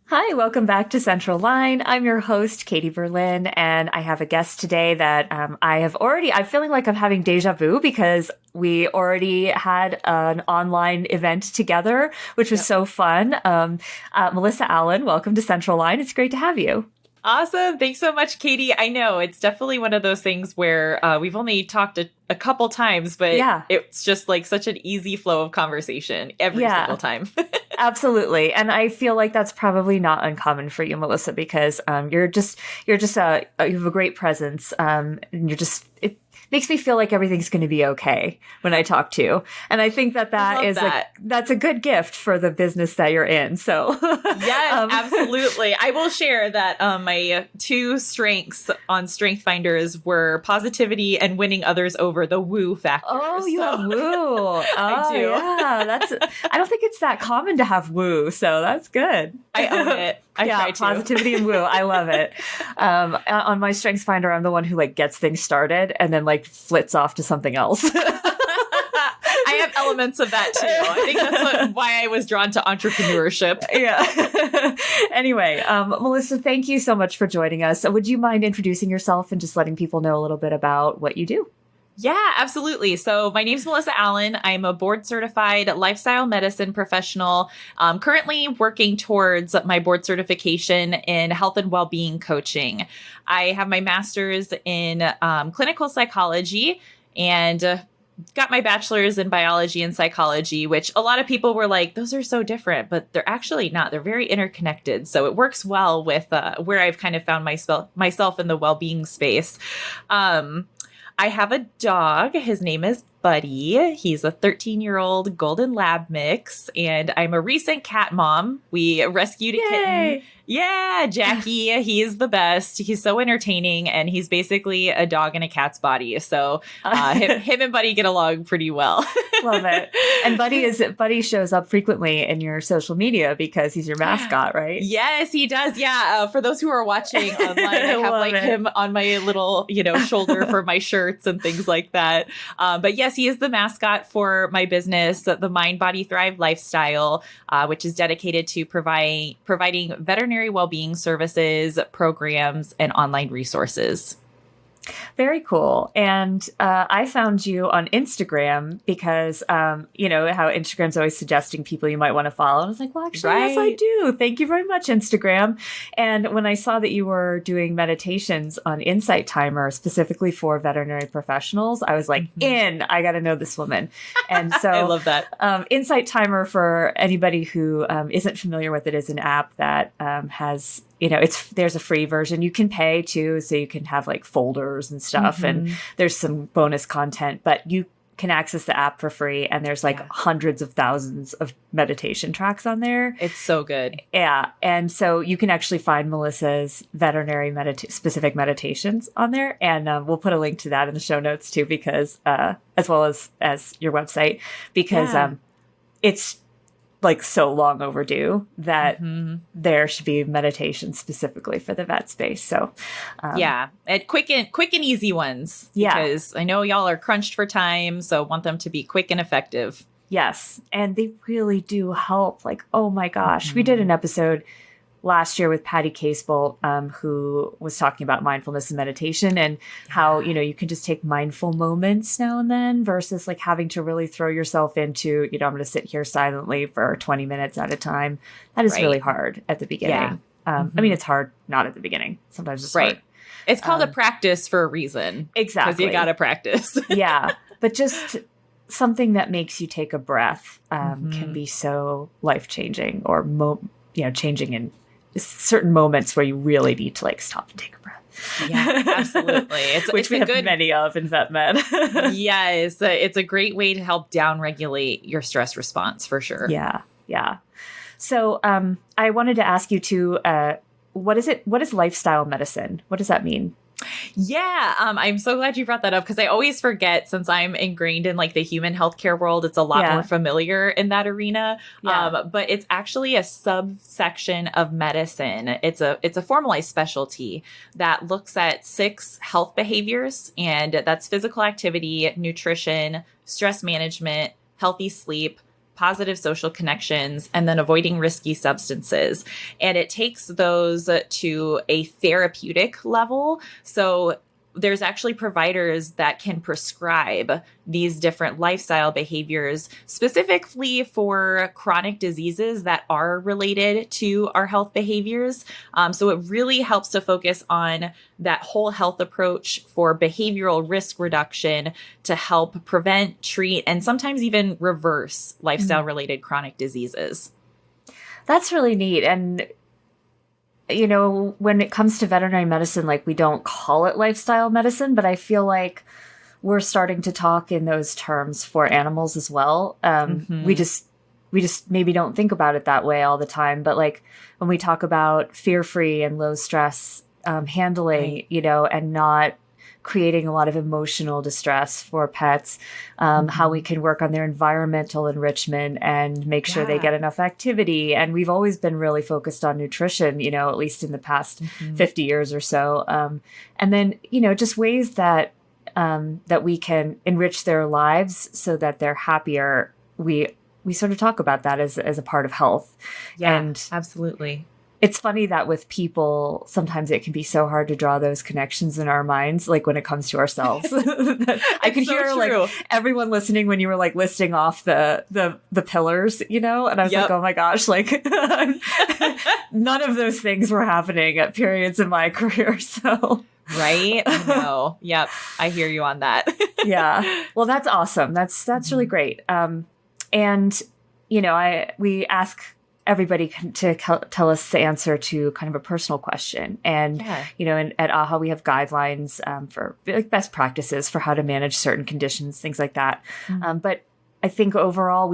Hi, welcome back to Central Line. I'm your host, Katie Berlin, and I have a guest today that I'm feeling like I'm having deja vu because we already had an online event together, which was so fun. Melyssa Allen, welcome to Central Line. It's great to have you. Awesome. Thanks so much, Katie. I know it's definitely one of those things where we've only talked a couple times, but it's just like such an easy flow of conversation every single time. Absolutely. And I feel like that's probably not uncommon for you, Melyssa, because you have a great presence. And it makes me feel like everything's going to be okay when I talk to you. And I think that's a good gift for the business that you're in. So yes, absolutely. I will share that my two strengths on Strength Finders were positivity and winning others over, the woo factor. Oh, you have woo. I do. Yeah, I don't think it's that common to have woo, so that's good. I own it. I try to. Positivity and woo. I love it. On my Strengths Finder, I'm the one who gets things started and then flits off to something else. I have elements of that too. I think that's why I was drawn to entrepreneurship. Yeah. Anyway, Melyssa, thank you so much for joining us. Would you mind introducing yourself and just letting people know a little bit about what you do? Yeah, absolutely. So my name is Melyssa Allen. I'm a board certified lifestyle medicine professional, currently working towards my board certification in health and well-being coaching. I have my master's in clinical psychology and got my bachelor's in biology and psychology, which a lot of people were like, those are so different, but they're actually not. They're very interconnected. So it works well with where I've kind of found myself in the well-being space. I have a dog. His name is Buddy. He's a 13-year-old golden lab mix, and I'm a recent cat mom. We rescued a kitten. Yeah, Jackie. He's the best. He's so entertaining, and he's basically a dog in a cat's body. So him and Buddy get along pretty well. Love it. And Buddy shows up frequently in your social media because he's your mascot, right? Yes, he does. Yeah. For those who are watching online, I have him on my little, shoulder for my shirts and things like that. But yes, he is the mascot for my business, the Mind, Body, Thrive lifestyle, which is dedicated to providing veterinary well-being services, programs, and online resources. Very cool. And I found you on Instagram because, how Instagram's always suggesting people you might want to follow. And I was like, well, actually, yes, I do. Thank you very much, Instagram. And when I saw that you were doing meditations on Insight Timer specifically for veterinary professionals, I was like, I got to know this woman. And so I love that. Insight Timer, for anybody who isn't familiar with it, is an app that has there's a free version. You can pay too, so you can have folders and stuff, and there's some bonus content, but you can access the app for free, and there's hundreds of thousands of meditation tracks on there. It's so good. Yeah. And so you can actually find Melyssa's veterinary specific meditations on there, and we'll put a link to that in the show notes too, because as well as your website, because it's so long overdue that there should be meditation specifically for the vet space. So, and quick and easy ones. Yeah. Because I know y'all are crunched for time, so want them to be quick and effective. Yes. And they really do help. Oh my gosh. We did an episode last year with Patty Casebolt, who was talking about mindfulness and meditation and how, you can just take mindful moments now and then versus having to really throw yourself into, I'm going to sit here silently for 20 minutes at a time. That is really hard at the beginning. Yeah. I mean, it's hard not at the beginning. Sometimes it's hard. It's called a practice for a reason. Exactly. Because you got to practice. Yeah. But just something that makes you take a breath can be so life-changing or, changing in certain moments where you really need to stop and take a breath. Yeah, absolutely. Which we have many of in VetMed. Yeah, it's a great way to help downregulate your stress response for sure. Yeah, yeah. So I wanted to ask you too, what is lifestyle medicine? What does that mean? Yeah, I'm so glad you brought that up because I always forget, since I'm ingrained in the human healthcare world, it's a lot more familiar in that arena. Yeah. But it's actually a subsection of medicine. It's a formalized specialty that looks at 6 health behaviors, and that's physical activity, nutrition, stress management, healthy sleep, positive social connections, and then avoiding risky substances. And it takes those to a therapeutic level. So there's actually providers that can prescribe these different lifestyle behaviors specifically for chronic diseases that are related to our health behaviors. So it really helps to focus on that whole health approach for behavioral risk reduction to help prevent, treat, and sometimes even reverse lifestyle related chronic diseases. That's really neat. And when it comes to veterinary medicine, like we don't call it lifestyle medicine, but I feel like we're starting to talk in those terms for animals as well. We just maybe don't think about it that way all the time. But like when we talk about fear-free and low stress handling, and not creating a lot of emotional distress for pets, how we can work on their environmental enrichment and make sure they get enough activity. And we've always been really focused on nutrition, at least in the past 50 years or so. And then, just ways that that we can enrich their lives so that they're happier. We sort of talk about that as a part of health. Yeah, and absolutely. It's funny that with people, sometimes it can be so hard to draw those connections in our minds, like when it comes to ourselves. I could hear like everyone listening when you were like listing off the pillars, and I was like, oh my gosh, like none of those things were happening at periods in my career. So right? No. Yep. I hear you on that. Yeah. Well, that's awesome. That's really great. And we ask everybody to tell us the answer to kind of a personal question. And, at AAHA, we have guidelines for like best practices for how to manage certain conditions, things like that. But I think overall,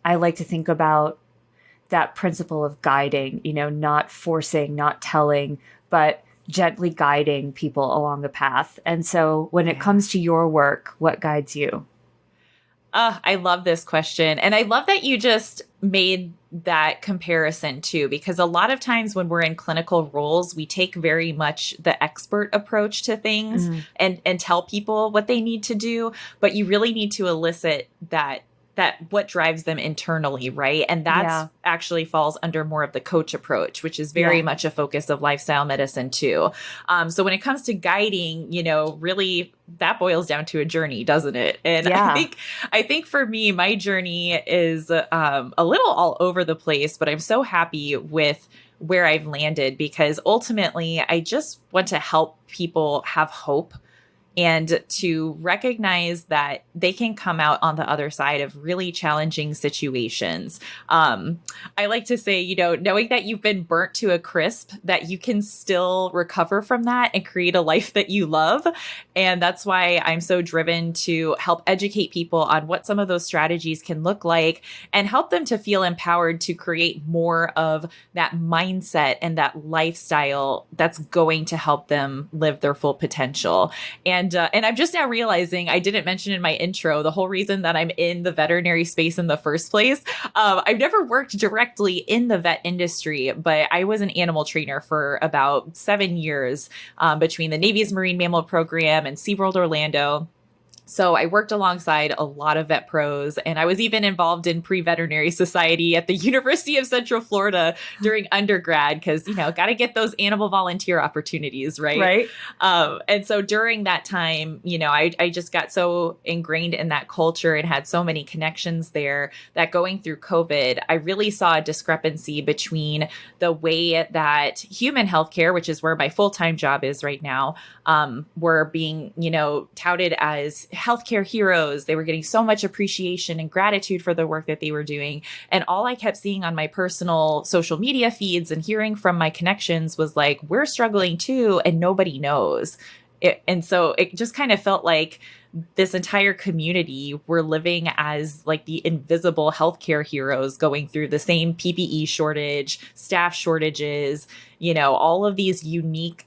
I like to think about that principle of guiding, not forcing, not telling, but gently guiding people along the path. And so when it comes to your work, what guides you? I love this question. And I love that you just made that comparison too, because a lot of times when we're in clinical roles, we take very much the expert approach to things and tell people what they need to do. But you really need to elicit that what drives them internally, right? And that's actually falls under more of the coach approach, which is very much a focus of lifestyle medicine too. So when it comes to guiding, really that boils down to a journey, doesn't it? And I think for me, my journey is a little all over the place, but I'm so happy with where I've landed because ultimately I just want to help people have hope and to recognize that they can come out on the other side of really challenging situations. I like to say, knowing that you've been burnt to a crisp, that you can still recover from that and create a life that you love. And that's why I'm so driven to help educate people on what some of those strategies can look like and help them to feel empowered to create more of that mindset and that lifestyle that's going to help them live their full potential. And I'm just now realizing I didn't mention in my intro the whole reason that I'm in the veterinary space in the first place. I've never worked directly in the vet industry, but I was an animal trainer for about 7 years between the Navy's Marine Mammal Program and SeaWorld Orlando. So I worked alongside a lot of vet pros, and I was even involved in pre-veterinary society at the University of Central Florida during undergrad because, got to get those animal volunteer opportunities, right? Right. And so during that time, I just got so ingrained in that culture and had so many connections there that going through COVID, I really saw a discrepancy between the way that human healthcare, which is where my full-time job is right now, were being, touted as healthcare heroes. They were getting so much appreciation and gratitude for the work that they were doing. And all I kept seeing on my personal social media feeds and hearing from my connections was like, we're struggling too, and nobody knows. And so it just kind of felt like this entire community were living as like the invisible healthcare heroes going through the same PPE shortage, staff shortages, all of these unique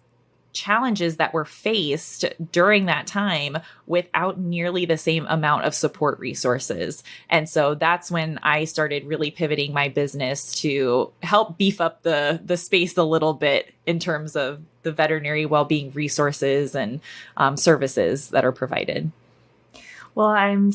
challenges that were faced during that time without nearly the same amount of support resources. And so that's when I started really pivoting my business to help beef up the space a little bit in terms of the veterinary well-being resources and services that are provided. Well, I'm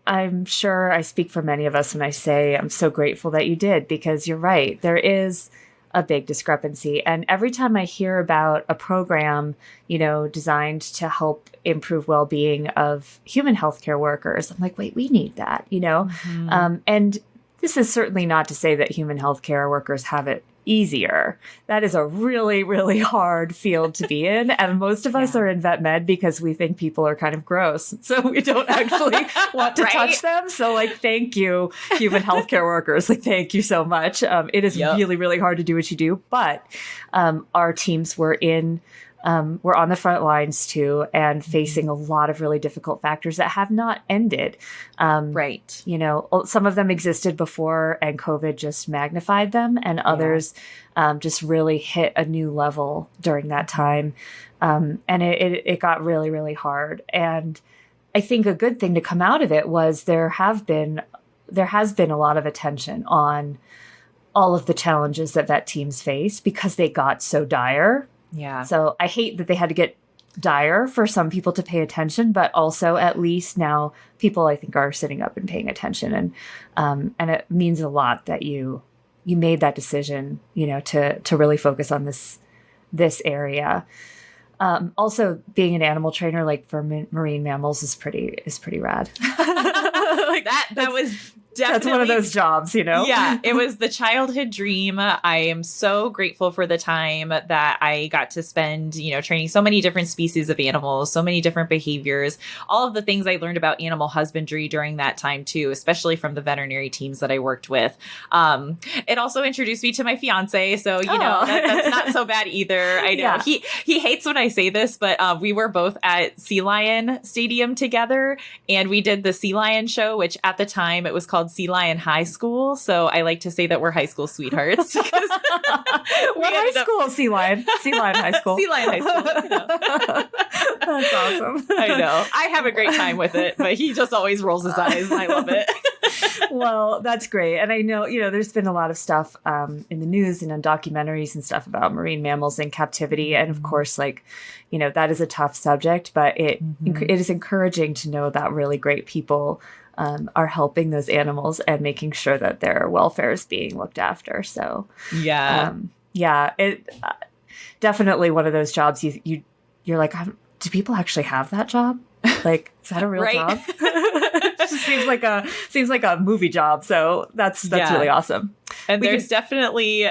I'm sure I speak for many of us when I say I'm so grateful that you did, because you're right. There is a big discrepancy. And every time I hear about a program, designed to help improve well-being of human healthcare workers, I'm like, wait, we need that, and this is certainly not to say that human healthcare workers have it easier. That is a really, really hard field to be in. And most of us are in vet med because we think people are kind of gross. So we don't actually want to touch them. So thank you, human healthcare workers. Thank you so much. It is really, really hard to do what you do. But our teams were we're on the front lines too, and facing a lot of really difficult factors that have not ended. Right. Some of them existed before and COVID just magnified them, and others just really hit a new level during that time. And it got really, really hard. And I think a good thing to come out of it was there has been a lot of attention on all of the challenges that vet teams face because they got so dire. Yeah. So I hate that they had to get dire for some people to pay attention, but also at least now people, I think, are sitting up and paying attention. And it means a lot that you made that decision, to really focus on this area. Also, being an animal trainer, for marine mammals is pretty rad. That was definitely, that's one of those jobs, Yeah, it was the childhood dream. I am so grateful for the time that I got to spend, training so many different species of animals, so many different behaviors, all of the things I learned about animal husbandry during that time too, especially from the veterinary teams that I worked with. It also introduced me to my fiance, so that's not so bad either. I know he hates when I say this, but we were both at Sea Lion Stadium together, and we did the Sea Lion show, which at the time it was called Sea Lion High School. So I like to say that we're high school sweethearts. What high school? Sea Lion High School. Sea Lion High School. That's awesome. I know. I have a great time with it, but he just always rolls his eyes, and I love it. Well, that's great. And I know, there's been a lot of stuff in the news and on documentaries and stuff about marine mammals in captivity. And of course, that is a tough subject, but it is encouraging to know that really great people are helping those animals and making sure that their welfare is being looked after. So it definitely one of those jobs you're like, do people actually have that job? Is that a real job? It just seems like a movie job. So that's really awesome. And there's definitely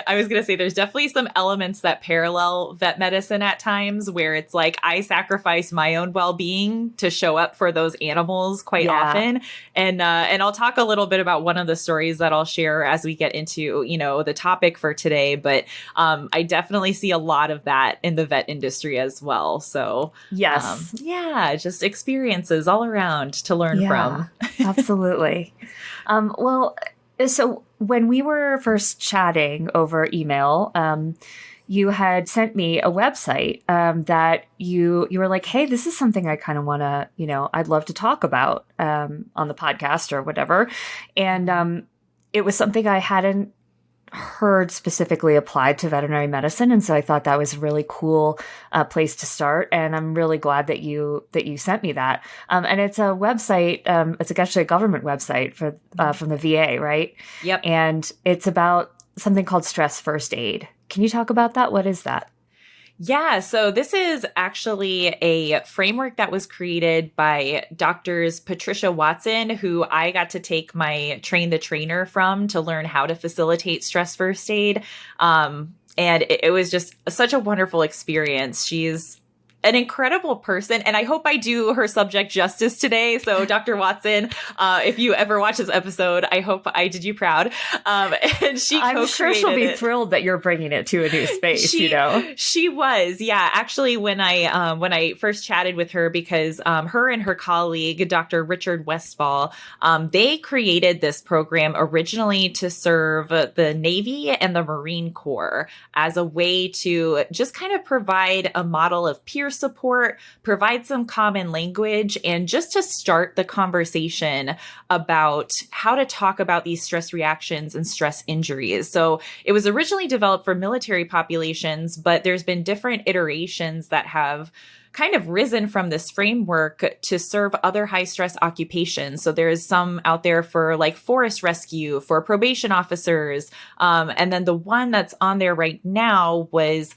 some elements that parallel vet medicine at times, where it's I sacrifice my own well-being to show up for those animals quite often. And I'll talk a little bit about one of the stories that I'll share as we get into, the topic for today. But I definitely see a lot of that in the vet industry as well. So yes. Just experiences all around to learn from. Absolutely. So when we were first chatting over email, you had sent me a website that you were like, hey, this is something I kind of want to, I'd love to talk about on the podcast or whatever. And it was something I hadn't heard specifically applied to veterinary medicine. And so I thought that was a really cool place to start. And I'm really glad that you sent me that. And it's a website. It's actually a government website from the VA, right? Yep. And it's about something called stress first aid. Can you talk about that? What is that? Yeah, so this is actually a framework that was created by doctors Patricia Watson, who I got to take my Train the Trainer from to learn how to facilitate stress first aid. And it was just such a wonderful experience. She's an incredible person, and I hope I do her subject justice today. So Dr. Watson, if you ever watch this episode, I hope I did you proud. And I'm sure she'll be thrilled that you're bringing it to a new space. She was, actually, when I first chatted with her, because her and her colleague, Dr. Richard Westfall, they created this program originally to serve the Navy and the Marine Corps as a way to just kind of provide a model of peer support, provide some common language, and just to start the conversation about how to talk about these stress reactions and stress injuries. So it was originally developed for military populations, but there's been different iterations that have kind of risen from this framework to serve other high stress occupations. So there is some out there for like forest rescue, for probation officers. And then the one that's on there right now was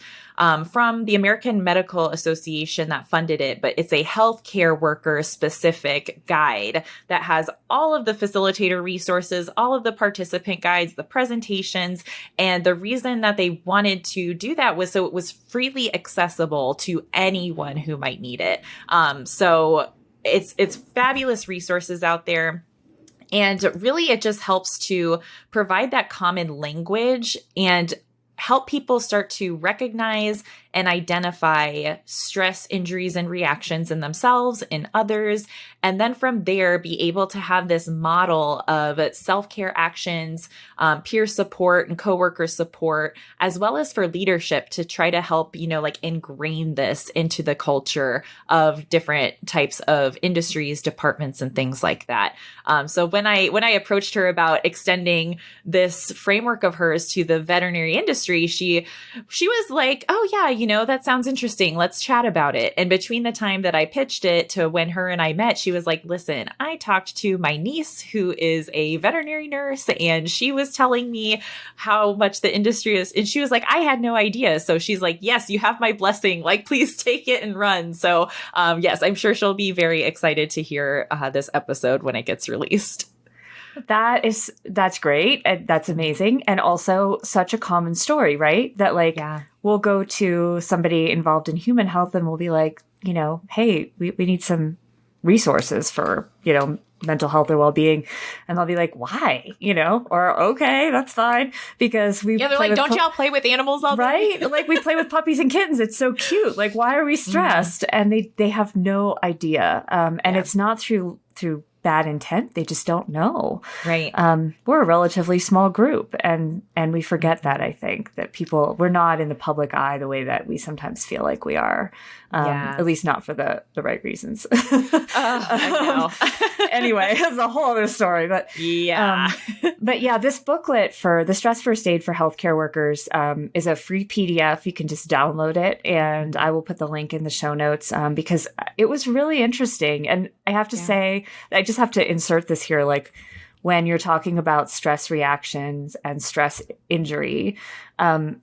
from the American Medical Association that funded it, but it's a healthcare worker specific guide that has all of the facilitator resources, all of the participant guides, the presentations. And the reason that they wanted to do that was so it was freely accessible to anyone who might need it. So it's fabulous resources out there. And really, it just helps to provide that common language and help people start to recognize and identify stress, injuries, and reactions in themselves, in others. And then from there, be able to have this model of self-care actions, peer support and coworker support, as well as for leadership to try to help, like ingrain this into the culture of different types of industries, departments, and things like that. So when I approached her about extending this framework of hers to the veterinary industry, she was like, oh yeah, that sounds interesting. Let's chat about it. And between the time that I pitched it to when her and I met, she was like, listen, I talked to my niece who is a veterinary nurse, and she was telling me how much the industry is. And she was like, I had no idea. So she's like, yes, you have my blessing. Like, please take it and run. So yes, I'm sure she'll be very excited to hear this episode when it gets released. That's great. And that's amazing. And also such a common story, right? That we'll go to somebody involved in human health and we'll be like, hey, we need some resources for, mental health or well-being. And they'll be like, why? Or okay, that's fine. Because they're like, don't y'all play with animals all day? Right? Like we play with puppies and kittens. It's so cute. Like, why are we stressed? And they have no idea. And it's not through bad intent. They just don't know. Right. We're a relatively small group and we forget that, I think, that we're not in the public eye the way that we sometimes feel like we are. At least not for the right reasons. I know. Anyway, it's a whole other story, but this booklet for the Stress First Aid for Healthcare Workers is a free PDF. You can just download it, and I will put the link in the show notes because it was really interesting. And I have to say, I just have to insert this here, like when you're talking about stress reactions and stress injury,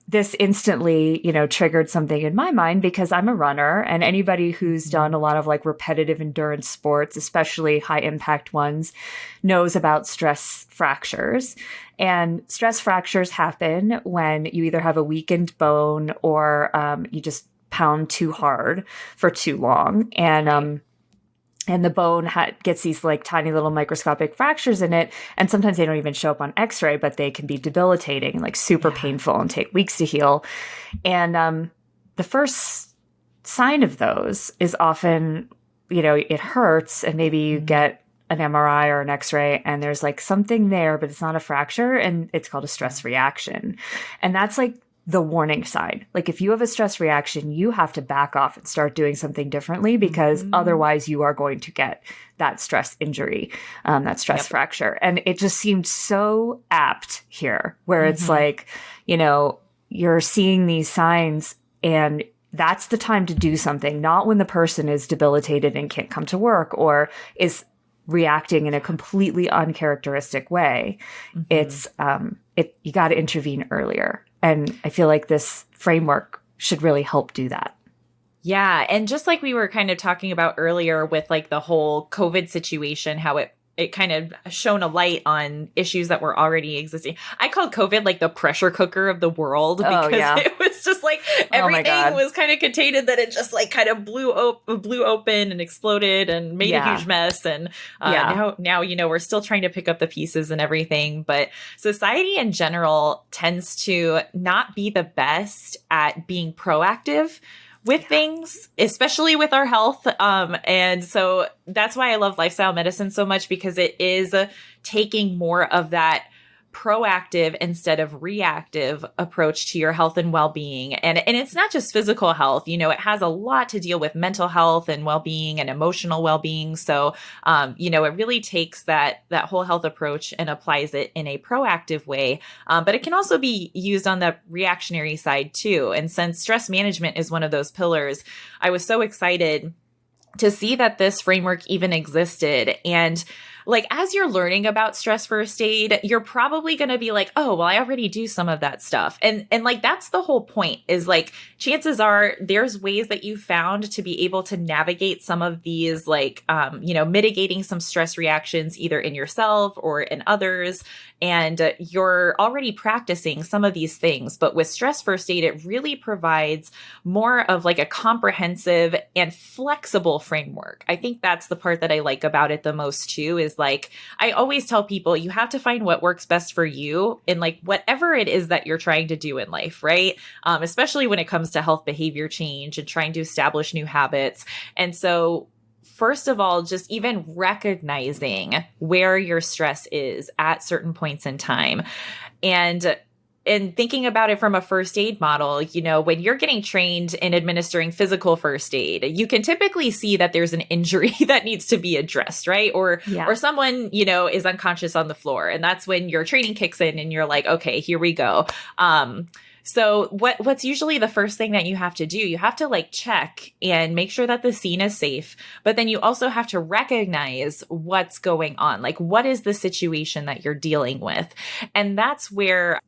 this instantly, triggered something in my mind because I'm a runner, and anybody who's done a lot of like repetitive endurance sports, especially high impact ones, knows about stress fractures. And stress fractures happen when you either have a weakened bone or you just pound too hard for too long. And the bone gets these like tiny little microscopic fractures in it. And sometimes they don't even show up on x-ray, but they can be debilitating and like super painful and take weeks to heal. And the first sign of those is often, it hurts and maybe you get an MRI or an x-ray and there's like something there, but it's not a fracture, and it's called a stress reaction. And that's like the warning sign. Like if you have a stress reaction, you have to back off and start doing something differently because otherwise you are going to get that stress injury, that stress fracture. And it just seemed so apt here where it's like, you're seeing these signs and that's the time to do something, not when the person is debilitated and can't come to work or is reacting in a completely uncharacteristic way. It's, you got to intervene earlier. And I feel like this framework should really help do that. Yeah. And just like we were kind of talking about earlier with like the whole COVID situation, how it kind of shone a light on issues that were already existing. I called COVID like the pressure cooker of the world because it was just like everything was kind of contained that it just like kind of blew open and exploded and made a huge mess. And now, we're still trying to pick up the pieces and everything. But society in general tends to not be the best at being proactive with things, especially with our health. And so that's why I love lifestyle medicine so much, because it is taking more of that proactive instead of reactive approach to your health and well-being. And it's not just physical health, it has a lot to deal with mental health and well-being and emotional well-being. So, it really takes that whole health approach and applies it in a proactive way. But it can also be used on the reactionary side too. And since stress management is one of those pillars, I was so excited to see that this framework even existed. And like, as you're learning about stress first aid, you're probably going to be like, oh, well, I already do some of that stuff. And like, that's the whole point, is like, chances are there's ways that you found to be able to navigate some of these, like, mitigating some stress reactions either in yourself or in others. And you're already practicing some of these things. But with stress first aid, it really provides more of like a comprehensive and flexible framework. I think that's the part that I like about it the most too, is like, I always tell people, you have to find what works best for you in like whatever it is that you're trying to do in life, right? Especially when it comes to health behavior change and trying to establish new habits. And so first of all, just even recognizing where your stress is at certain points in time. And thinking about it from a first aid model, when you're getting trained in administering physical first aid, you can typically see that there's an injury that needs to be addressed, right? Or someone, is unconscious on the floor. And that's when your training kicks in and you're like, okay, here we go. So what's usually the first thing that you have to do? You have to like check and make sure that the scene is safe, but then you also have to recognize what's going on. Like, what is the situation that you're dealing with? And that's where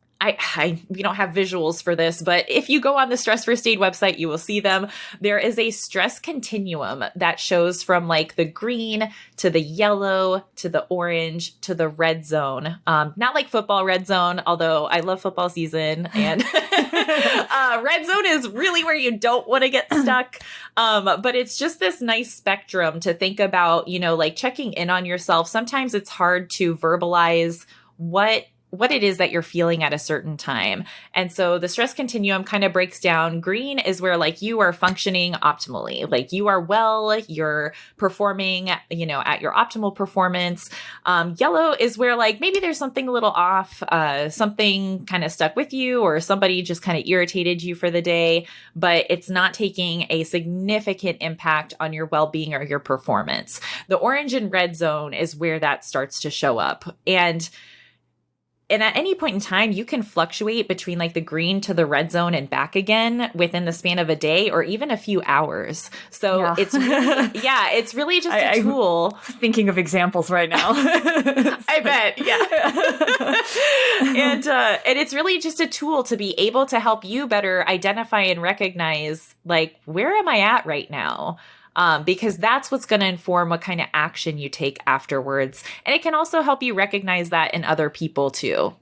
we don't have visuals for this, but if you go on the Stress First Aid website, you will see them. There is a stress continuum that shows from like the green to the yellow to the orange to the red zone. Not like football red zone, although I love football season, and red zone is really where you don't want to get stuck. But it's just this nice spectrum to think about, like checking in on yourself. Sometimes it's hard to verbalize what it is that you're feeling at a certain time. And so the stress continuum kind of breaks down. Green is where like you are functioning optimally, like you are well, you're performing, at your optimal performance. Yellow is where like maybe there's something a little off, something kind of stuck with you, or somebody just kind of irritated you for the day, but it's not taking a significant impact on your well-being or your performance. The orange and red zone is where that starts to show up. And at any point in time, you can fluctuate between like the green to the red zone and back again within the span of a day or even a few hours. So it's really just a tool. I'm thinking of examples right now. I bet. Yeah. And it's really just a tool to be able to help you better identify and recognize like, where am I at right now? Because that's what's going to inform what kind of action you take afterwards. And it can also help you recognize that in other people too.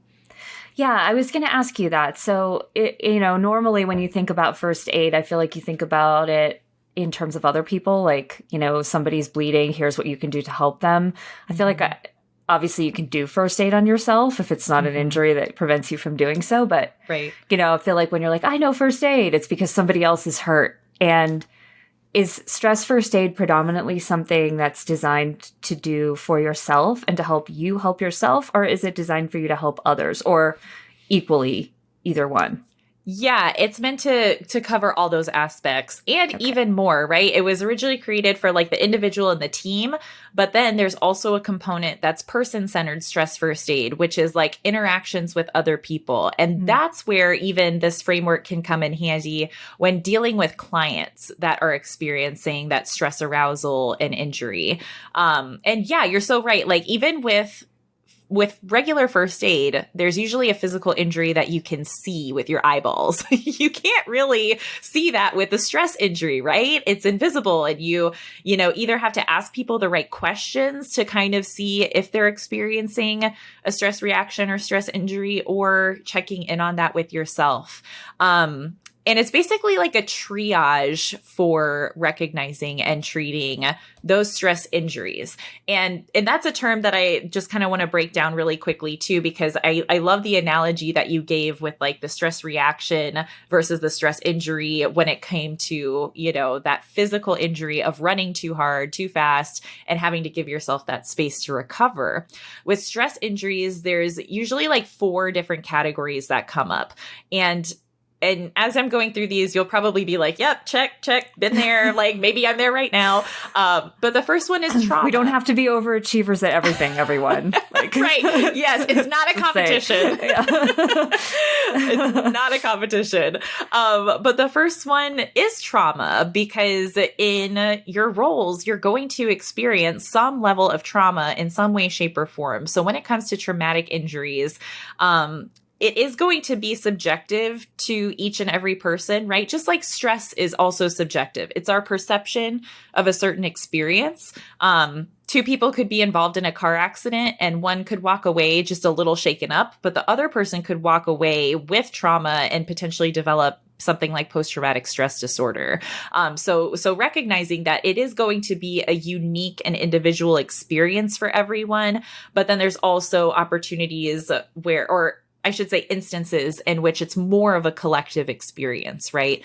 Yeah, I was going to ask you that. So, normally when you think about first aid, I feel like you think about it in terms of other people, like, somebody's bleeding, here's what you can do to help them. I feel like obviously you can do first aid on yourself if it's not an injury that prevents you from doing so. But, right. I feel like when you're like, I know first aid, it's because somebody else is hurt. And is stress first aid predominantly something that's designed to do for yourself and to help you help yourself, or is it designed for you to help others, or equally either one? Yeah, it's meant to cover all those aspects and even more, right? It was originally created for like the individual and the team, but then there's also a component that's person-centered stress first aid, which is like interactions with other people. And that's where even this framework can come in handy when dealing with clients that are experiencing that stress arousal and injury. And yeah, you're so right. Like even with regular first aid, there's usually a physical injury that you can see with your eyeballs. You can't really see that with a stress injury, right? It's invisible. And you either have to ask people the right questions to kind of see if they're experiencing a stress reaction or stress injury, or checking in on that with yourself. And it's basically like a triage for recognizing and treating those stress injuries. And that's a term that I just kind of want to break down really quickly too, because I love the analogy that you gave with like the stress reaction versus the stress injury when it came to, that physical injury of running too hard, too fast, and having to give yourself that space to recover. With stress injuries, there's usually like 4 different categories that come up. And as I'm going through these, you'll probably be like, yep, check, been there. Like maybe I'm there right now. But the first one is trauma. We don't have to be overachievers at everything, everyone. Like, right. Yes. It's not a competition. It's not a competition. But the first one is trauma, because in your roles, you're going to experience some level of trauma in some way, shape, or form. So when it comes to traumatic injuries, it is going to be subjective to each and every person, right? Just like stress is also subjective. It's our perception of a certain experience. 2 people could be involved in a car accident and one could walk away just a little shaken up, but the other person could walk away with trauma and potentially develop something like post-traumatic stress disorder. So recognizing that it is going to be a unique and individual experience for everyone, but then there's also opportunities instances in which it's more of a collective experience, right?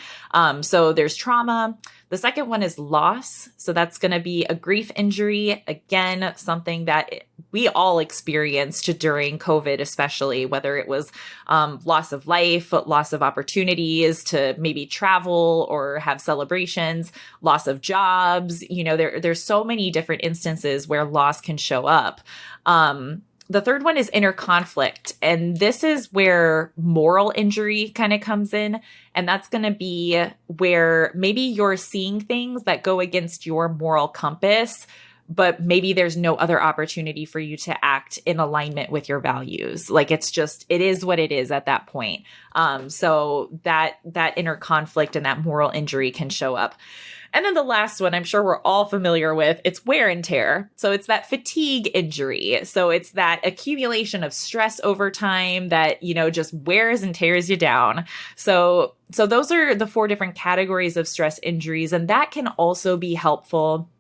So there's trauma. The second one is loss. So that's going to be a grief injury. Again, something that we all experienced during COVID, especially whether it was loss of life, loss of opportunities to maybe travel or have celebrations, loss of jobs. There's so many different instances where loss can show up. The third one is inner conflict. And this is where moral injury kind of comes in. And that's going to be where maybe you're seeing things that go against your moral compass, but maybe there's no other opportunity for you to act in alignment with your values. Like it is what it is at that point. So that inner conflict and that moral injury can show up. And then the last one, I'm sure we're all familiar with, it's wear and tear. So it's that fatigue injury. So it's that accumulation of stress over time that, just wears and tears you down. So those are the 4 different categories of stress injuries. And that can also be helpful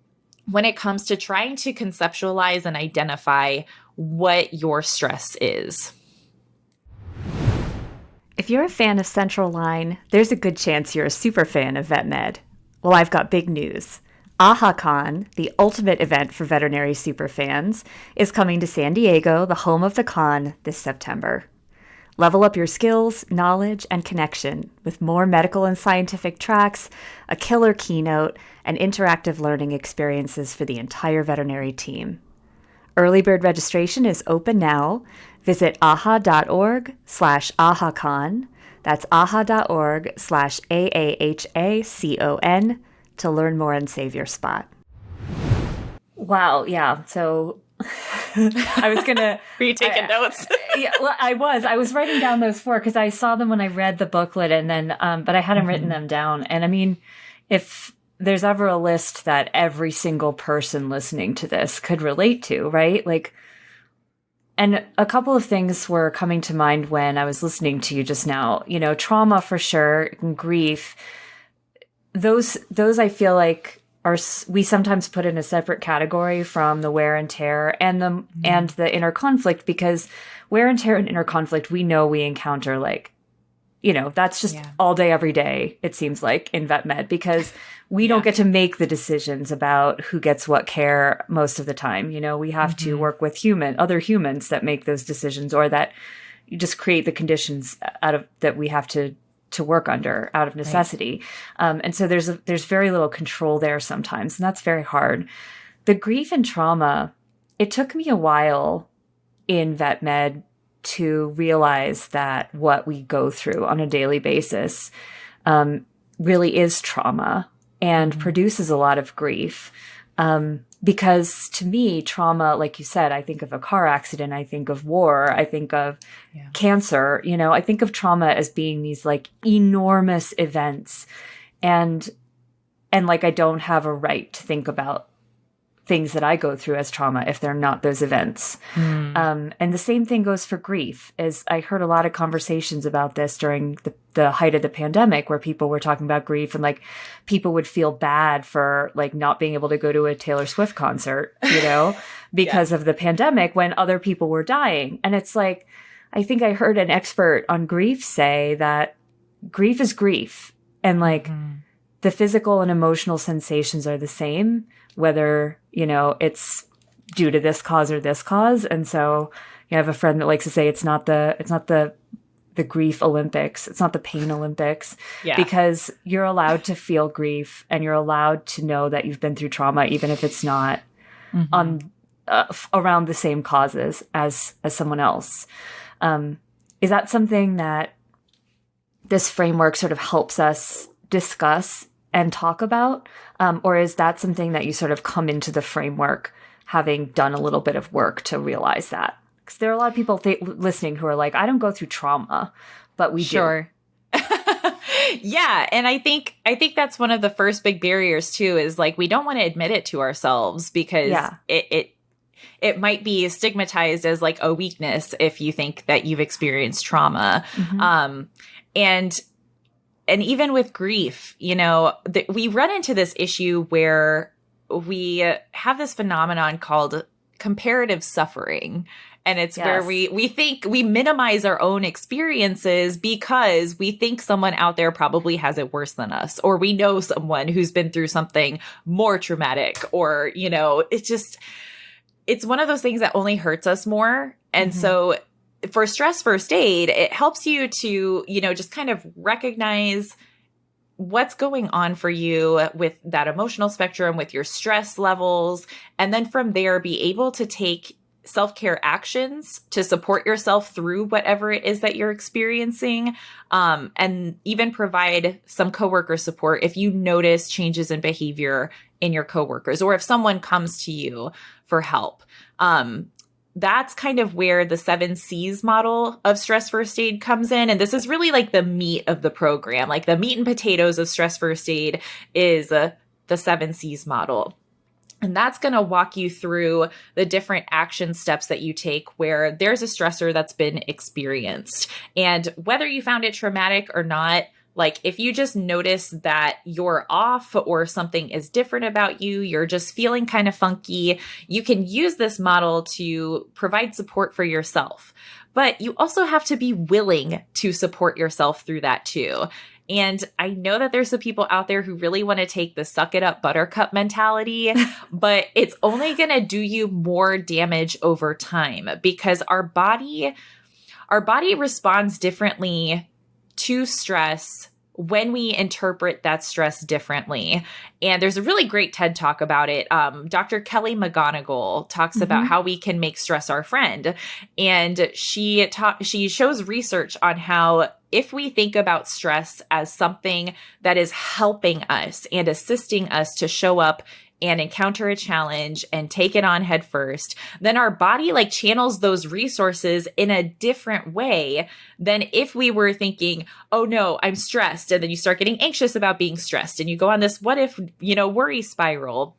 when it comes to trying to conceptualize and identify what your stress is. If you're a fan of Central Line, there's a good chance you're a super fan of VetMed. Well, I've got big news. AAHA Con, the ultimate event for veterinary superfans, is coming to San Diego, the home of the con, this September. Level up your skills, knowledge, and connection with more medical and scientific tracks, a killer keynote, and interactive learning experiences for the entire veterinary team. Early bird registration is open now. Visit aha.org/AAHACon. That's aha.org/AAHACON to learn more and save your spot. Wow, yeah. So I was going to... Were you taking notes? Yeah, well, I was writing down those 4 because I saw them when I read the booklet and then, but I hadn't written them down. And I mean, if there's ever a list that every single person listening to this could relate to, right? Like, and a couple of things were coming to mind when I was listening to you just now. Trauma for sure, and grief. Those I feel like we sometimes put in a separate category from the wear and tear and the inner conflict, because wear and tear and inner conflict we know we encounter that's just all day, every day, it seems like in vet med, because we don't get to make the decisions about who gets what care most of the time. We have to work with other humans that make those decisions, or that you just create the conditions that we have to work under out of necessity. Right. And so there's very little control there sometimes, and that's very hard. The grief and trauma, it took me a while in vet med to realize that what we go through on a daily basis really is trauma and produces a lot of grief. Because to me, trauma, like you said, I think of a car accident, I think of war, I think of cancer, I think of trauma as being these like enormous events. And like, I don't have a right to think about things that I go through as trauma if they're not those events. And the same thing goes for grief. As I heard a lot of conversations about this during the height of the pandemic, where people were talking about grief and like people would feel bad for like not being able to go to a Taylor Swift concert, you know, because of the pandemic when other people were dying. And it's like, I think I heard an expert on grief say that grief is grief, and like the physical and emotional sensations are the same, whether, you know, it's due to this cause or this cause. And so I have a friend that likes to say it's not the grief Olympics. It's not the pain Olympics, because you're allowed to feel grief and you're allowed to know that you've been through trauma, even if it's not on around the same causes as someone else. Is that something that this framework sort of helps us discuss and talk about? Or is that something that you sort of come into the framework having done a little bit of work to realize that? Because there are a lot of people listening who are like, I don't go through trauma, but we do. Yeah. And I think that's one of the first big barriers too, is like, we don't want to admit it to ourselves because it might be stigmatized as like a weakness if you think that you've experienced trauma. And even with grief, you know, we run into this issue where we have this phenomenon called comparative suffering. And it's where we think we minimize our own experiences because we think someone out there probably has it worse than us, or we know someone who's been through something more traumatic, or, you know, it's one of those things that only hurts us more. And so for stress first aid, it helps you to, you know, just kind of recognize what's going on for you with that emotional spectrum, with your stress levels. And then from there, be able to take self-care actions to support yourself through whatever it is that you're experiencing, and even provide some coworker support if you notice changes in behavior in your coworkers, or if someone comes to you for help. That's kind of where the 7 C's model of stress first aid comes in. And this is really like the meat of the program. Like the meat and potatoes of stress first aid is the 7 C's model. And that's going to walk you through the different action steps that you take where there's a stressor that's been experienced. And whether you found it traumatic or not, like if you just notice that you're off or something is different about you, you're just feeling kind of funky, you can use this model to provide support for yourself. But you also have to be willing to support yourself through that too. And I know that there's some people out there who really want to take the suck it up buttercup mentality, but it's only going to do you more damage over time because our body responds differently to stress when we interpret that stress differently. And there's a really great TED Talk about it. Dr. Kelly McGonigal talks about how we can make stress our friend. And she shows research on how if we think about stress as something that is helping us and assisting us to show up and encounter a challenge and take it on head first, then our body like channels those resources in a different way than if we were thinking, oh no, I'm stressed. And then you start getting anxious about being stressed and you go on this what if, worry spiral.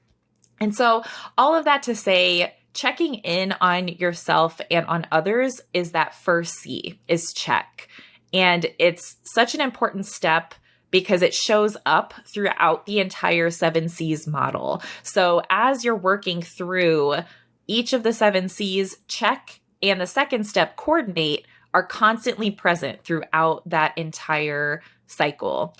And so all of that to say, checking in on yourself and on others is that first C, is check. And it's such an important step because it shows up throughout the entire 7 C's model. So as you're working through each of the 7 C's, check and the second step, coordinate, are constantly present throughout that entire cycle.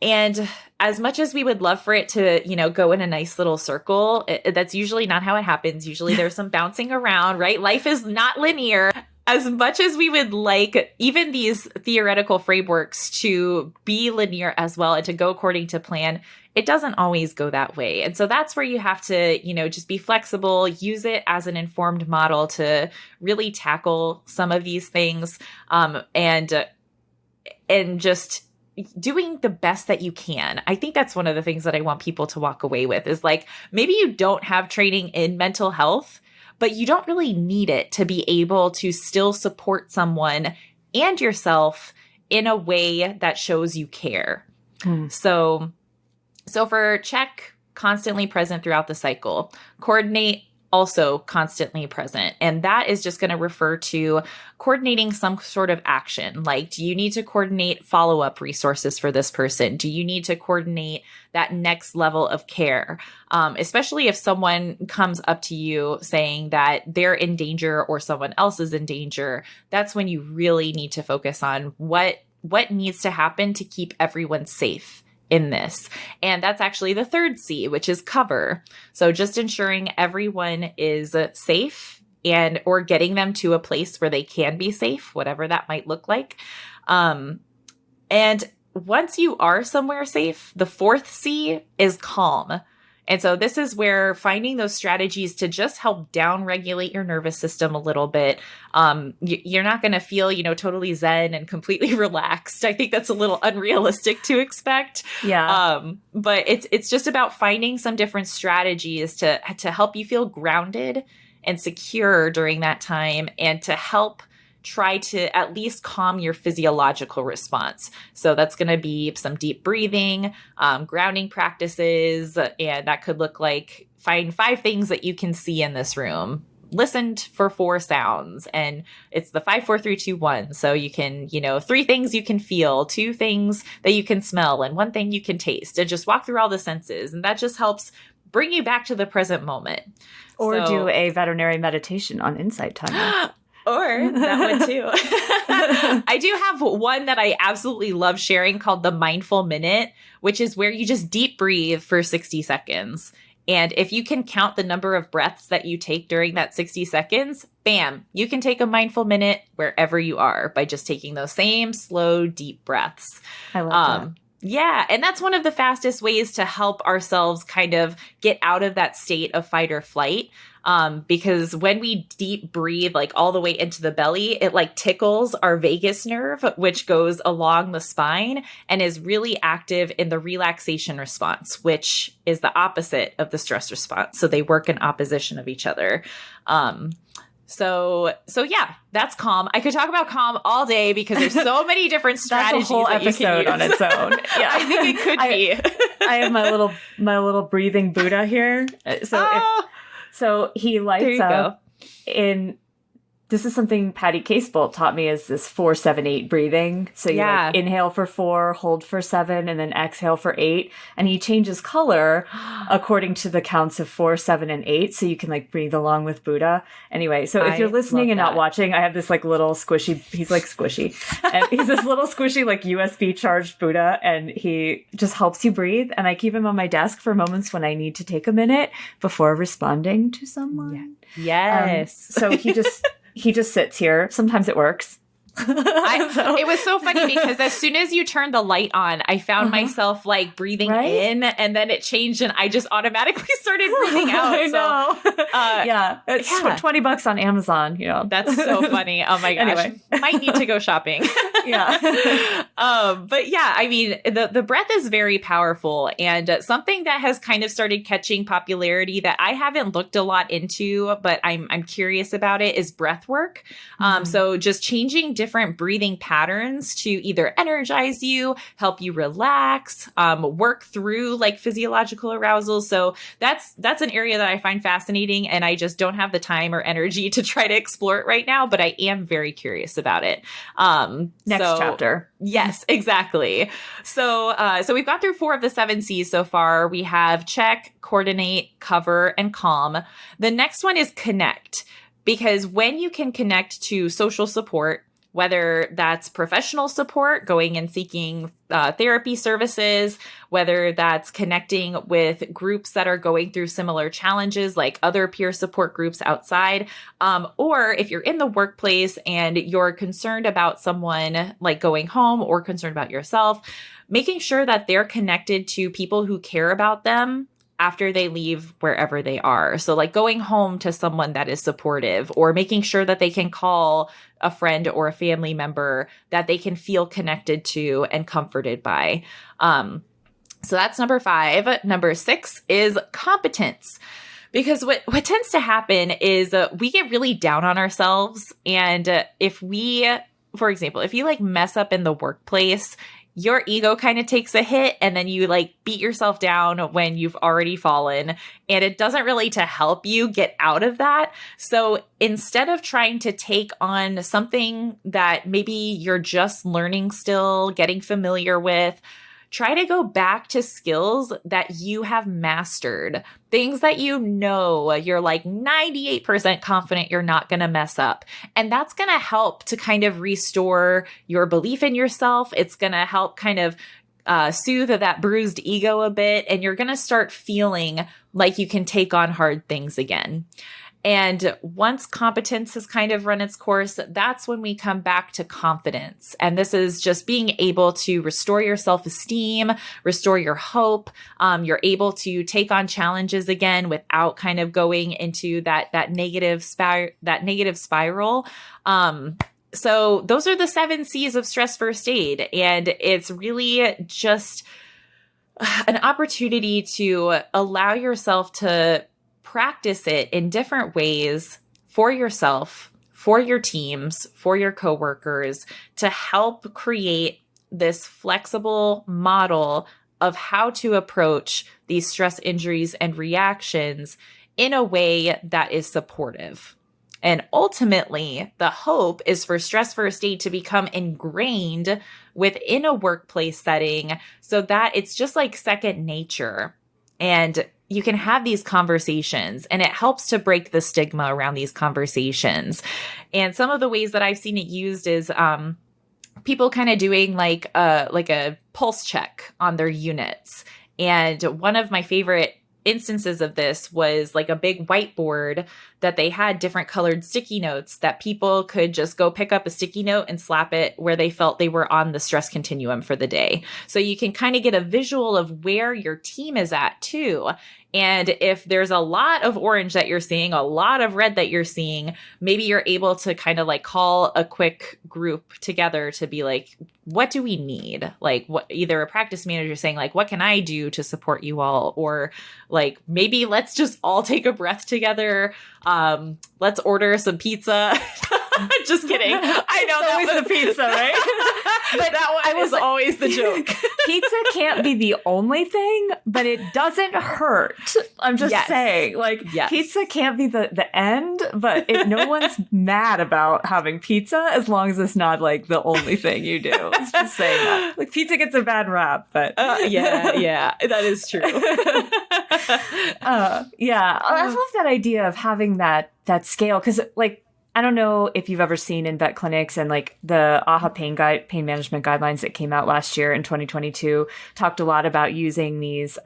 And as much as we would love for it to, go in a nice little circle, that's usually not how it happens. Usually there's some bouncing around, right? Life is not linear. As much as we would like even these theoretical frameworks to be linear as well and to go according to plan, it doesn't always go that way. And so that's where you have to, just be flexible, use it as an informed model to really tackle some of these things, and just doing the best that you can. I think that's one of the things that I want people to walk away with is like, maybe you don't have training in mental health, but you don't really need it to be able to still support someone and yourself in a way that shows you care. So for check, constantly present throughout the cycle. Coordinate, also constantly present. And that is just going to refer to coordinating some sort of action. Like, do you need to coordinate follow-up resources for this person? Do you need to coordinate that next level of care? Especially if someone comes up to you saying that they're in danger or someone else is in danger, that's when you really need to focus on what needs to happen to keep everyone safe in this. And that's actually the third C, which is cover. So just ensuring everyone is safe and or getting them to a place where they can be safe, whatever that might look like. And once you are somewhere safe, the fourth C is calm. And so this is where finding those strategies to just help down-regulate your nervous system a little bit. You're not going to feel, totally zen and completely relaxed. I think that's a little unrealistic to expect. Yeah. But it's just about finding some different strategies to help you feel grounded and secure during that time, and to help try to at least calm your physiological response. So that's going to be some deep breathing, grounding practices, and that could look like find 5 things that you can see in this room. Listen for 4 sounds, and it's the 5, 4, 3, 2, 1. So you can, 3 things you can feel, 2 things that you can smell, and 1 thing you can taste, and just walk through all the senses. And that just helps bring you back to the present moment. Or do a veterinary meditation on Insight Timer. Or that one too. I do have one that I absolutely love sharing called the Mindful Minute, which is where you just deep breathe for 60 seconds. And if you can count the number of breaths that you take during that 60 seconds, bam, you can take a mindful minute wherever you are by just taking those same slow, deep breaths. I love that. Yeah. And that's one of the fastest ways to help ourselves kind of get out of that state of fight or flight. Because when we deep breathe, like all the way into the belly, it like tickles our vagus nerve, which goes along the spine and is really active in the relaxation response, which is the opposite of the stress response. So they work in opposition of each other. So yeah, that's calm. I could talk about calm all day because there's so many different strategies. That's a whole episode on its own. Yeah, I think it could be. I have my little breathing Buddha here. So he lights up in. This is something Patty Casebolt taught me, is this 4-7-8 breathing. So you like inhale for 4, hold for 7, and then exhale for 8. And he changes color according to the counts of 4, 7, and 8. So you can like breathe along with Buddha. Anyway, so if you're listening and not watching, I have this like little squishy, he's like squishy. And he's this little squishy like USB charged Buddha, and he just helps you breathe. And I keep him on my desk for moments when I need to take a minute before responding to someone. Yes. So he just sits here. Sometimes it works. It was so funny because as soon as you turned the light on, I found myself like breathing in, and then it changed and I just automatically started breathing out. I know. It's $20 on Amazon, That's so funny. Oh my gosh. Anyway. Might need to go shopping. But yeah, I mean, the breath is very powerful, and something that has kind of started catching popularity that I haven't looked a lot into, but I'm curious about it, is breath work. So just changing different breathing patterns to either energize you, help you relax, work through like physiological arousal. So that's an area that I find fascinating, and I just don't have the time or energy to try to explore it right now, but I am very curious about it. Next chapter. Yes, exactly. So we've gone through 4 of the 7 C's so far. We have check, coordinate, cover, and calm. The next one is connect, because when you can connect to social support, whether that's professional support, going and seeking therapy services, whether that's connecting with groups that are going through similar challenges like other peer support groups outside, or if you're in the workplace and you're concerned about someone like going home or concerned about yourself, making sure that they're connected to people who care about them after they leave wherever they are. So like going home to someone that is supportive, or making sure that they can call a friend or a family member that they can feel connected to and comforted by. So that's number 5. Number 6 is competence. Because what tends to happen is we get really down on ourselves. And if we, for example, if you like mess up in the workplace, your ego kind of takes a hit, and then you like beat yourself down when you've already fallen, and it doesn't really to help you get out of that. So instead of trying to take on something that maybe you're just learning still, getting familiar with, try to go back to skills that you have mastered, things that you know you're like 98% confident you're not going to mess up. And that's going to help to kind of restore your belief in yourself. It's going to help kind of soothe that bruised ego a bit. And you're going to start feeling like you can take on hard things again. And once competence has kind of run its course, that's when we come back to confidence. And this is just being able to restore your self-esteem, restore your hope. You're able to take on challenges again without kind of going into that negative spiral. So those are the 7 C's of stress first aid. And it's really just an opportunity to allow yourself to practice it in different ways for yourself, for your teams, for your coworkers, to help create this flexible model of how to approach these stress injuries and reactions in a way that is supportive. And ultimately, the hope is for stress first aid to become ingrained within a workplace setting so that it's just like second nature. And you can have these conversations, and it helps to break the stigma around these conversations. And some of the ways that I've seen it used is people kind of doing like a pulse check on their units. And one of my favorite instances of this was like a big whiteboard that they had different colored sticky notes that people could just go pick up a sticky note and slap it where they felt they were on the stress continuum for the day. So you can kind of get a visual of where your team is at too. And if there's a lot of orange that you're seeing, a lot of red that you're seeing, maybe you're able to kind of like call a quick group together to be like, what do we need? Like what, either a practice manager saying like, what can I do to support you all? Or like, maybe let's just all take a breath together. Let's order some pizza. Just kidding. I know that was the pizza, right? But that one was always the joke. Pizza can't be the only thing, but it doesn't hurt. I'm just saying, like, pizza can't be the end, but no one's mad about having pizza as long as it's not like the only thing you do. It's just saying that. Like, pizza gets a bad rap, but yeah, that is true. I love that idea of having that scale, because like, I don't know if you've ever seen in vet clinics, and like the AAHA pain management guidelines that came out last year in 2022 talked a lot about using these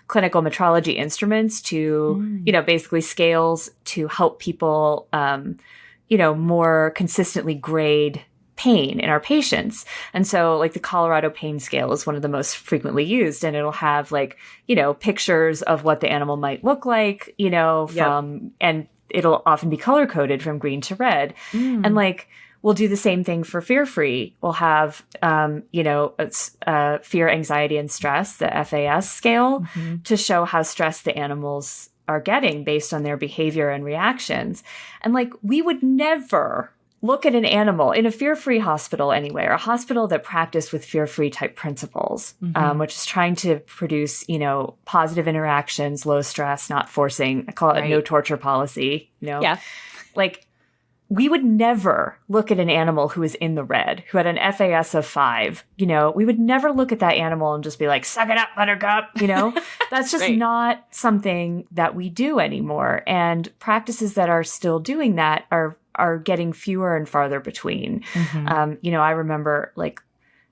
clinical metrology instruments to, basically scales to help people, more consistently grade pain in our patients. And so like the Colorado pain scale is one of the most frequently used, and it'll have like, pictures of what the animal might look like, and it'll often be color coded from green to red. And like, we'll do the same thing for fear free. We'll have, fear, anxiety, and stress, the FAS scale, to show how stressed the animals are getting based on their behavior and reactions. And like, we would never look at an animal in a fear-free hospital anywhere, a hospital that practiced with fear-free type principles, which is trying to produce, positive interactions, low stress, not forcing. I call it a no torture policy, Yeah. Like, we would never look at an animal who is in the red, who had an FAS of 5. We would never look at that animal and just be like, suck it up, buttercup. That's just not something that we do anymore. And practices that are still doing that are getting fewer and farther between. I remember like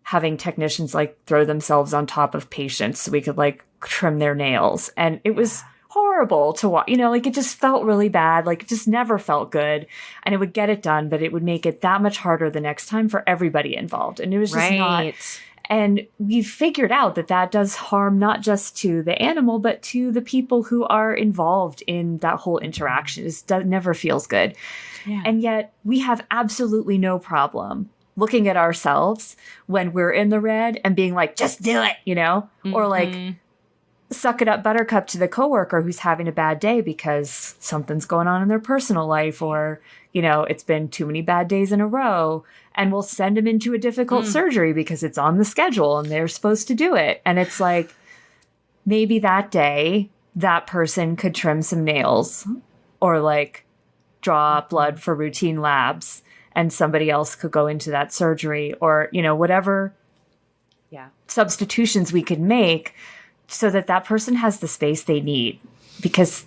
having technicians like throw themselves on top of patients so we could like trim their nails. And it was horrible to watch, like it just felt really bad. Like it just never felt good, and it would get it done, but it would make it that much harder the next time for everybody involved. And it was just not. And we figured out that does harm not just to the animal, but to the people who are involved in that whole interaction. It never feels good. Yeah. And yet we have absolutely no problem looking at ourselves when we're in the red and being like, just do it, or like, suck it up, buttercup, to the coworker who's having a bad day because something's going on in their personal life, or, it's been too many bad days in a row, and we'll send them into a difficult surgery because it's on the schedule and they're supposed to do it. And it's like, maybe that day that person could trim some nails or like draw blood for routine labs, and somebody else could go into that surgery, or, whatever substitutions we could make so that that person has the space they need. Because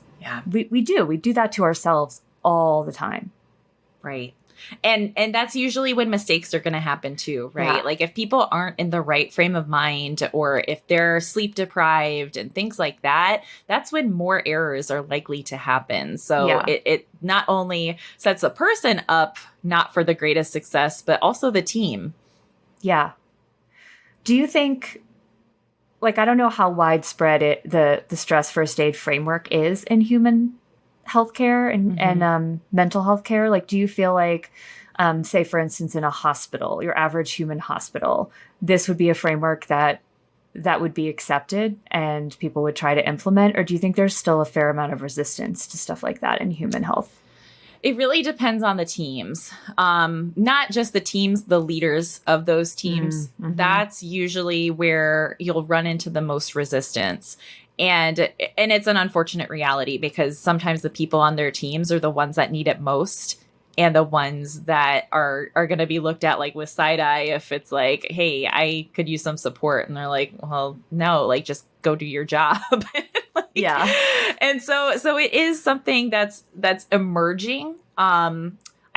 we do that to ourselves all the time. Right. And that's usually when mistakes are going to happen too, right? Yeah. Like if people aren't in the right frame of mind, or if they're sleep deprived and things like that, that's when more errors are likely to happen. So it not only sets a person up not for the greatest success, but also the team. Yeah. Do you think, like, I don't know how widespread the stress first aid framework is in human healthcare and mental health care? Like, do you feel like, say, for instance, in a hospital, your average human hospital, this would be a framework that would be accepted and people would try to implement? Or do you think there's still a fair amount of resistance to stuff like that in human health? It really depends on the teams, not just the teams, the leaders of those teams. That's usually where you'll run into the most resistance. And it's an unfortunate reality, because sometimes the people on their teams are the ones that need it most, and the ones that are going to be looked at like with side eye if it's like, hey, I could use some support. And they're like, well, no, like just go do your job. And so it is something that's emerging. I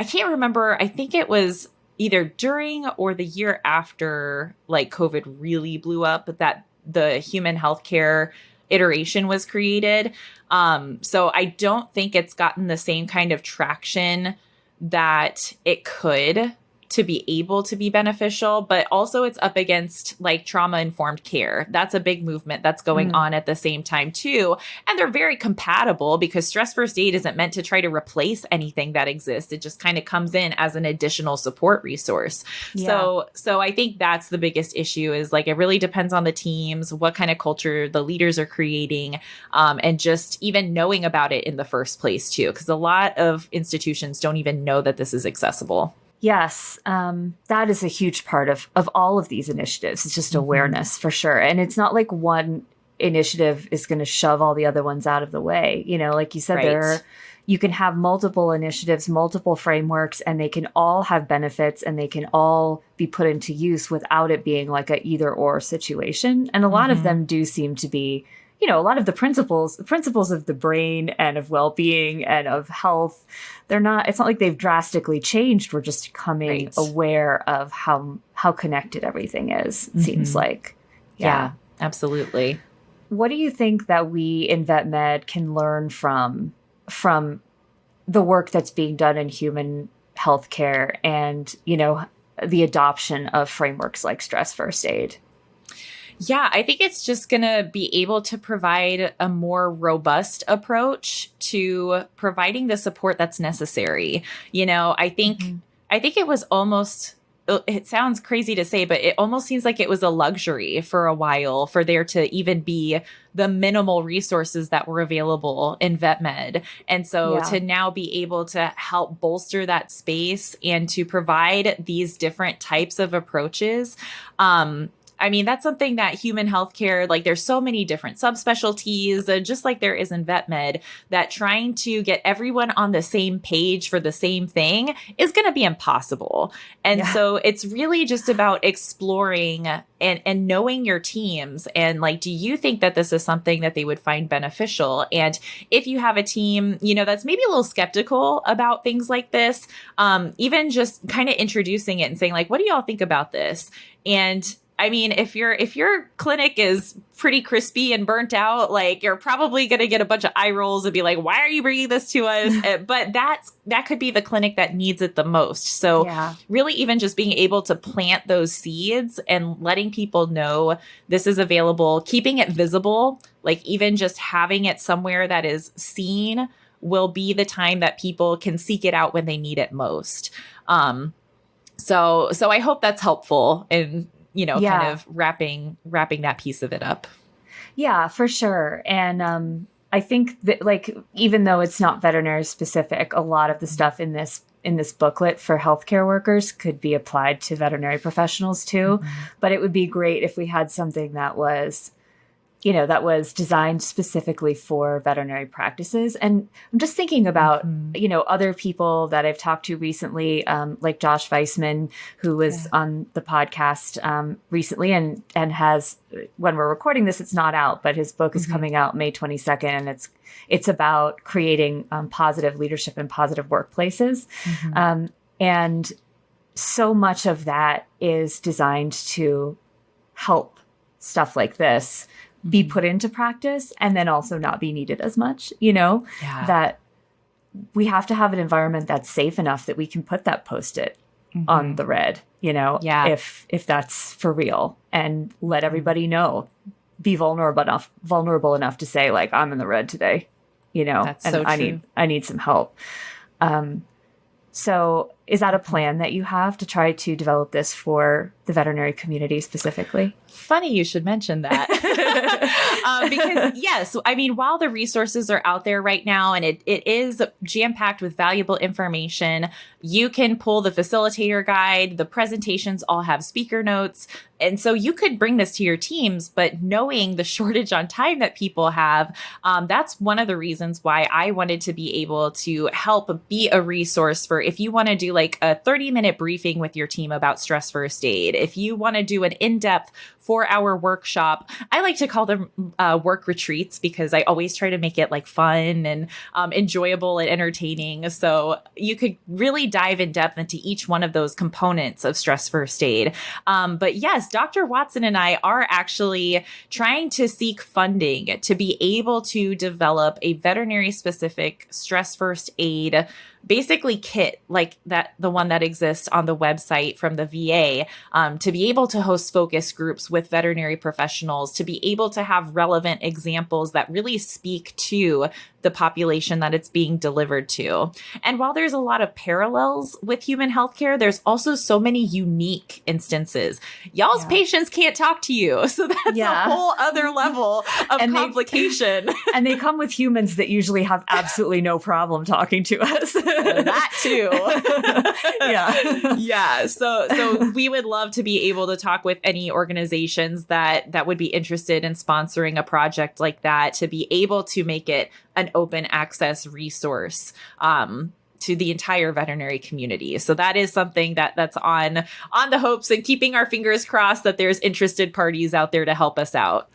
can't remember. I think it was either during or the year after like COVID really blew up that the human healthcare iteration was created. So I don't think it's gotten the same kind of traction that it could to be able to be beneficial, but also it's up against like trauma-informed care. That's a big movement that's going on at the same time too. And they're very compatible, because stress first aid isn't meant to try to replace anything that exists. It just kind of comes in as an additional support resource. So I think that's the biggest issue, is like, it really depends on the teams, what kind of culture the leaders are creating, and just even knowing about it in the first place too. Because a lot of institutions don't even know that this is accessible. Yes, that is a huge part of all of these initiatives. It's just awareness for sure. And it's not like one initiative is going to shove all the other ones out of the way. Like you said, you can have multiple initiatives, multiple frameworks, and they can all have benefits and they can all be put into use without it being like a either or situation. And a lot of them do seem to be, a lot of the principles of the brain and of well-being and of health, it's not like they've drastically changed. We're just becoming aware of how connected everything is, it seems like. Yeah, absolutely. What do you think that we in vet med can learn from the work that's being done in human healthcare and, the adoption of frameworks like stress first aid? Yeah, I think it's just going to be able to provide a more robust approach to providing the support that's necessary. I think it was almost, it sounds crazy to say, but it almost seems like it was a luxury for a while for there to even be the minimal resources that were available in vet med. And so to now be able to help bolster that space and to provide these different types of approaches, that's something that human healthcare, like there's so many different subspecialties, just like there is in vet med, that trying to get everyone on the same page for the same thing is going to be impossible. And so it's really just about exploring and knowing your teams. And like, do you think that this is something that they would find beneficial? And if you have a team, that's maybe a little skeptical about things like this, even just kind of introducing it and saying like, what do y'all think about this? And if your clinic is pretty crispy and burnt out, like you're probably going to get a bunch of eye rolls and be like, why are you bringing this to us? But that could be the clinic that needs it the most. So really even just being able to plant those seeds and letting people know this is available, keeping it visible, like even just having it somewhere that is seen will be the time that people can seek it out when they need it most. So I hope that's helpful in kind of wrapping that piece of it up. Yeah, for sure. And I think that, like, even though it's not veterinary specific, a lot of the stuff in this in this booklet for healthcare workers could be applied to veterinary professionals too. But it would be great if we had something that was, that was designed specifically for veterinary practices. And I'm just thinking about, other people that I've talked to recently, like Josh Weissman, who was on the podcast recently and has, when we're recording this, it's not out, but his book is coming out May 22nd. And it's about creating positive leadership in positive workplaces. And so much of that is designed to help stuff like this be put into practice and then also not be needed as much, that we have to have an environment that's safe enough that we can put that Post-it on the red, if that's for real, and let everybody know, be vulnerable enough to say, like, I'm in the red today, That's and so true. I need some help. So is that a plan that you have to try to develop this for the veterinary community specifically? Funny you should mention that. Because yes, I mean, while the resources are out there right now and it is jam-packed with valuable information, you can pull the facilitator guide, the presentations all have speaker notes. And so you could bring this to your teams, but knowing the shortage on time that people have, that's one of the reasons why I wanted to be able to help be a resource for if you want to do like a 30-minute briefing with your team about stress first aid, if you want to do an in-depth 4-hour workshop. I like to call them work retreats because I always try to make it like fun and enjoyable and entertaining. So you could really dive in depth into each one of those components of stress first aid. But yes, Dr. Watson and I are actually trying to seek funding to be able to develop a veterinary specific stress first aid basically kit like that, the one that exists on the website from the VA, to be able to host focus groups with veterinary professionals, to be able to have relevant examples that really speak to the population that it's being delivered to. And while there's a lot of parallels with human healthcare, there's also so many unique instances. Y'all's patients can't talk to you. So that's a whole other level of complication. And they come with humans that usually have absolutely no problem talking to us. That too. Yeah. So we would love to be able to talk with any organizations that would be interested in sponsoring a project like that, to be able to make it an open access resource to the entire veterinary community. So that is something that's on the hopes and keeping our fingers crossed that there's interested parties out there to help us out.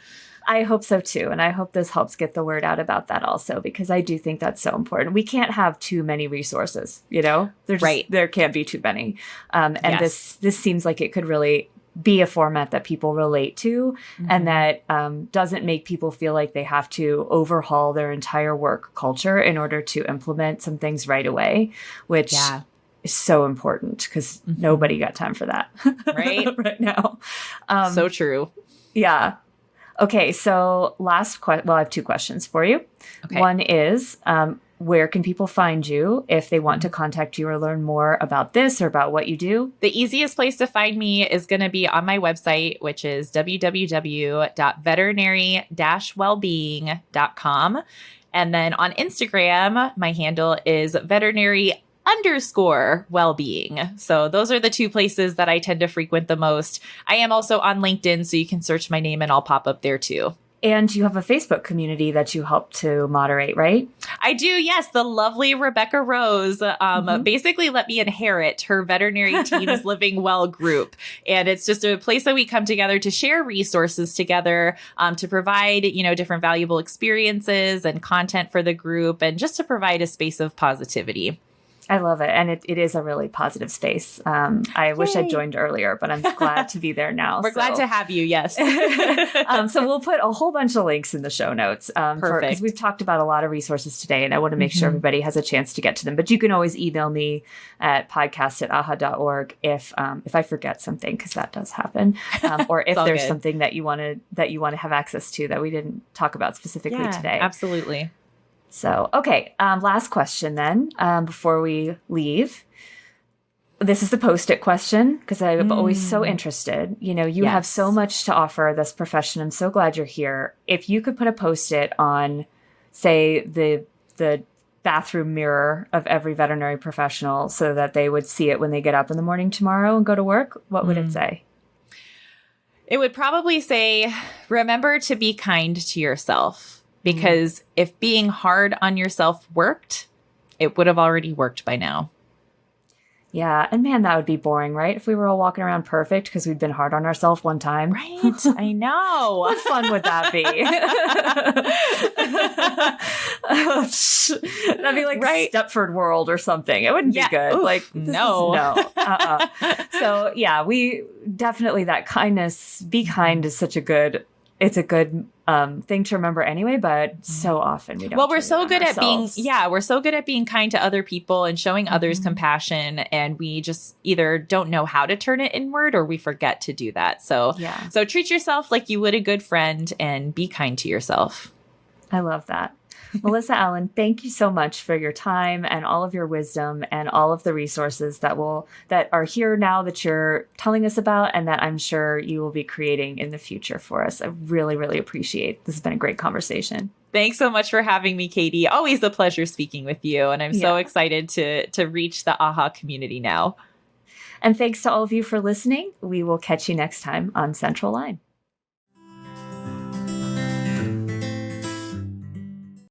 I hope so too. And I hope this helps get the word out about that also, because I do think that's so important. We can't have too many resources, there can't be too many. And this seems like it could really be a format that people relate to, and that doesn't make people feel like they have to overhaul their entire work culture in order to implement some things right away, which is so important because nobody got time for that right now. So true. Yeah. Okay. So I have two questions for you. Okay. One is, where can people find you if they want to contact you or learn more about this or about what you do? The easiest place to find me is going to be on my website, which is www.veterinary-wellbeing.com. And then on Instagram, my handle is veterinary_wellbeing. So those are the two places that I tend to frequent the most. I am also on LinkedIn, so you can search my name and I'll pop up there too. And you have a Facebook community that you help to moderate, right? I do, yes. The lovely Rebecca Rose basically let me inherit her veterinary team's Living Well group. And it's just a place that we come together to share resources together, to provide, different valuable experiences and content for the group, and just to provide a space of positivity. I love it. And it is a really positive space. I wish I'd joined earlier, but I'm glad to be there now. We're glad to have you. Yes. So we'll put a whole bunch of links in the show notes. Perfect. Because we've talked about a lot of resources today, and I want to make sure everybody has a chance to get to them. But you can always email me at podcast@aha.org if I forget something, because that does happen. Or if there's something that you want to have access to that we didn't talk about specifically today. Absolutely. So, okay, last question then, before we leave. This is the Post-it question, because I'm always so interested. You have so much to offer this profession. I'm so glad you're here. If you could put a Post-it on, say, the bathroom mirror of every veterinary professional so that they would see it when they get up in the morning tomorrow and go to work, what would it say? It would probably say, remember to be kind to yourself, because if being hard on yourself worked, it would have already worked by now. Yeah. And man, that would be boring, right? If we were all walking around perfect because we'd been hard on ourselves one time. Right? I know. What fun would that be? That'd be like the Stepford world or something. It wouldn't be good. Oof, like, no. So yeah, we definitely, that kindness, be kind is such a good, it's a good thing to remember anyway, but so often we don't. Well, we're so good at ourselves. we're so good at being kind to other people and showing others compassion, and we just either don't know how to turn it inward or we forget to do that. So treat yourself like you would a good friend and be kind to yourself. I love that. Melyssa Allen, thank you so much for your time and all of your wisdom and all of the resources that are here now that you're telling us about and that I'm sure you will be creating in the future for us. I really, really appreciate this. Has been a great conversation. Thanks so much for having me, Katie. Always a pleasure speaking with you. And I'm so excited to reach the AAHA community now. And thanks to all of you for listening. We will catch you next time on Central Line.